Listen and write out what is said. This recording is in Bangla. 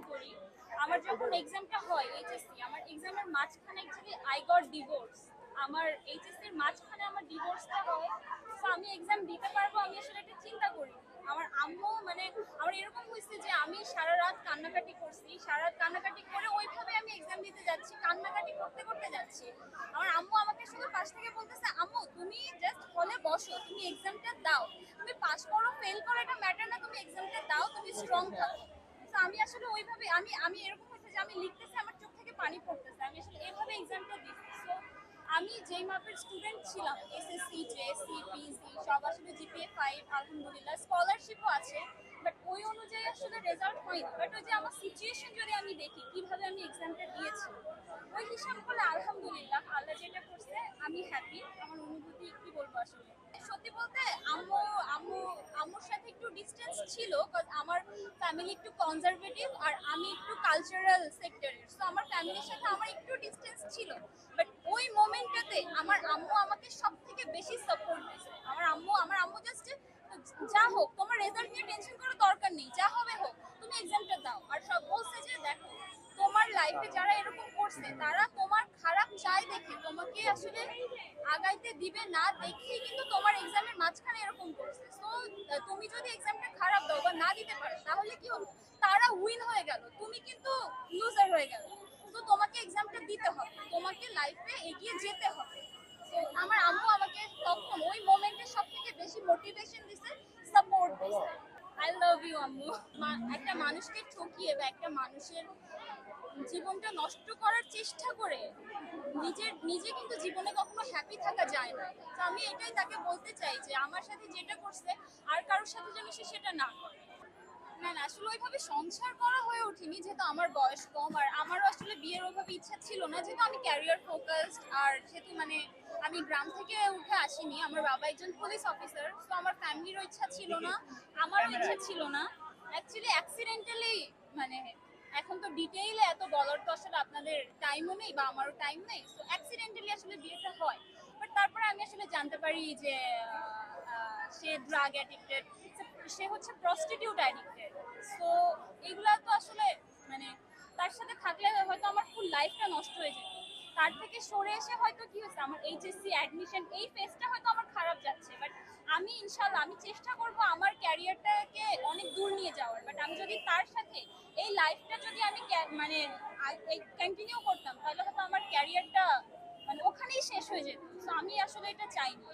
করি। আমার যখন এক্সামটা হয় এইচএসসি, আমার এক্সামের মাঝখানে অ্যাকচুয়ালি আই গট ডিভোর্স। আমার এইচএসসির মাঝখানে আমার ডিভোর্সটা হয়। তো আমি এক্সাম দিতে পারবো আমি আসলে একটা চিন্তা করি। আমার আম্মু মানে আমার এরকম হয়েছে যে আমি সারা রাত কান্নাকাটি করছি, সারা রাত কান্নাকাটি করে ওইভাবে আমি এক্সাম দিতে যাচ্ছি, কান্নাকাটি করতে করতে যাচ্ছি। আমার আম্মু আমাকে শুধু পাশ থেকে বলতেছে, আম্মু তুমি জাস্ট হলে বসো, তুমি এক্সামটা দাও, তুমি পাস করো ফেল করো এটা ম্যাটার না, তুমি এক্সামটা দাও, তুমি স্ট্রং থাকো। তো আমি আসলে ওইভাবে আমি আমি এরকম হয়েছে যে আমি লিখতেছি আমার চোখ থেকে পানি পড়তেছে, আমি আসলে এইভাবে এক্সামটা দিচ্ছি। সো আমি যেই মাপের স্টুডেন্ট ছিলাম এসএসসি জেএসসি পিজি সব আসলে জিপিএ 5 আলহামদুলিল্লাহ, স্কলারশিপও আছে, বাট ওই অনুযায়ী আসলে রেজাল্ট হয়নি। বাট ওই যে আমার সিচুয়েশন যদি আমি দেখি কিভাবে আমি এক্সামটা দিয়েছি, ওই হিসাব করলে আলহামদুলিল্লাহ আল্লাহ যেটা করছে আমি হ্যাপি। আমার অনুভূতি কি বলবো আসলে, সত্যি বলতে আম্মু আম্মু আম্মুর সাথে একটু ডিস্টেন্স ছিল, কারণ আমার ফ্যামিলি একটু কনজারভেটিভ আর আমি একটু কালচারাল সেক্টরের। সো আমার ফ্যামিলির সাথে আমার একটু ডিস্টেন্স ছিল, বাট ওই মোমেন্টটাতে আমার আম্মু আমাকে সব থেকে বেশি সাপোর্ট দিয়েছে। আমার আম্মু জাস্ট যা হোক তোমার রেজাল্ট নিয়ে টেনশন করার দরকার নেই, যা হবে হোক তুমি এক্সামটা দাও। আর সব বলছে যে দেখো তোমার লাইফে যারা এরকম করছে তারা তোমার খারাপ চাই দেখে তোমাকে আসলে আগাইতে দিবে না, দেখেই কিন্তু তোমার এক্সামের মাঝখানে এরকম করছে। সো তুমি যদি এক্সামটা খারাপ দাও বা না দিতে পারো তাহলে কি হলো, তারা উইন হয়ে গেল, তুমি কিন্তু লুজার হয়ে গেল। তো তোমাকে এক্সামটা দিতে হবে, তোমাকে লাইফে এগিয়ে যেতে হবে। তো আমার আম্মু আমাকে তখন ওই মোমেন্টে সব থেকে বেশি মোটিভেশন দিছে, সাপোর্ট দিছে। আই লাভ ইউ আম্মু। একটা মানুষকে ঠকিয়ে বা একটা মানুষের জীবনটা নষ্ট করার চেষ্টা করে নিজে কিন্তু জীবনে কখনো হ্যাপি থাকা যায় না। তো আমি এটাই তাকে বলতে চাই যে আমার সাথে যেটা করছে আর কারোর সাথে যেন সে সেটা না করে। না না, আসলে ওইভাবে সংসার করা হয়ে ওঠেনি, যেহেতু আমার বয়স কম আর আমারও আসলে বিয়ের ওইভাবে ইচ্ছা ছিল না, যেহেতু আমি ক্যারিয়ার ফোকাসড আর যেহেতু মানে আমি গ্রাম থেকে উঠে আসিনি, আমার বাবা একজন পুলিশ অফিসার। তো আমার ফ্যামিলিরও ইচ্ছা ছিল না, আমারও ইচ্ছা ছিল না। অ্যাকচুয়ালি অ্যাক্সিডেন্টালি মানে এখন তো ডিটেইলে এত বলার তো আসলে আপনাদের টাইমও নেই বা আমারও টাইম নেই। তো অ্যাক্সিডেন্টালি আসলে বিয়েটা হয়, বাট তারপরে আমি আসলে জানতে পারি যে সে ড্রাগ অ্যাডিক্টেড, সে হচ্ছে প্রস্টিটিউট অ্যাডিক্টেড। সো এগুলা তো আসলে মানে তার সাথে থাকলে হয়তো আমার ফুল লাইফটা নষ্ট হয়ে যেত। তার থেকে সরে এসে হয়তো কি হয়েছে আমার এইচএসসি অ্যাডমিশন এই ফেজটা হয়তো আমার খারাপ যাচ্ছে, বাট আমি ইনশাল্লাহ আমি চেষ্টা করব আমার ক্যারিয়ারটাকে অনেক দূর নিয়ে যাওয়ার। বাট আমি যদি তার সাথে এই লাইফটা যদি আমি মানে কন্টিনিউ করতাম তাহলে হয়তো আমার ক্যারিয়ারটা মানে ওখানেই শেষ হয়ে যেত। তো আমি আসলে এটা চাইনি।